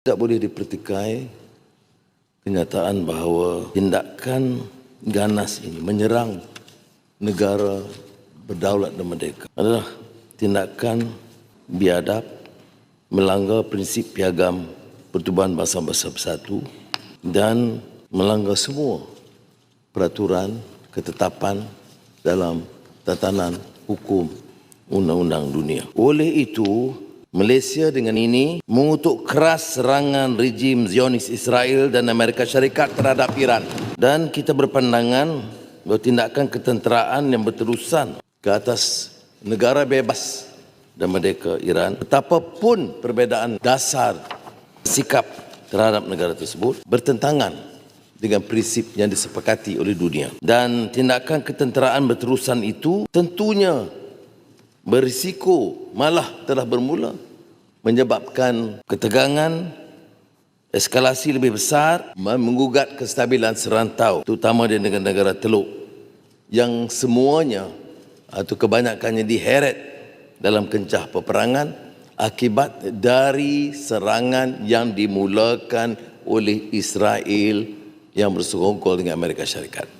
Tidak boleh dipertikai kenyataan bahawa tindakan ganas ini menyerang negara berdaulat dan merdeka adalah tindakan biadab, melanggar prinsip piagam Pertubuhan Bangsa-Bangsa Bersatu dan melanggar semua peraturan ketetapan dalam tatanan hukum undang-undang dunia. Oleh itu, Malaysia dengan ini mengutuk keras serangan rejim Zionis Israel dan Amerika Syarikat terhadap Iran. Dan kita berpandangan bahawa tindakan ketenteraan yang berterusan ke atas negara bebas dan merdeka Iran, betapapun perbezaan dasar sikap terhadap negara tersebut, bertentangan dengan prinsip yang disepakati oleh dunia. Dan tindakan ketenteraan berterusan itu tentunya berisiko, malah telah bermula menyebabkan ketegangan, eskalasi lebih besar, menggugat kestabilan serantau, terutama di negara-negara teluk yang semuanya atau kebanyakannya diheret dalam kencah peperangan akibat dari serangan yang dimulakan oleh Israel yang bersekongkol dengan Amerika Syarikat.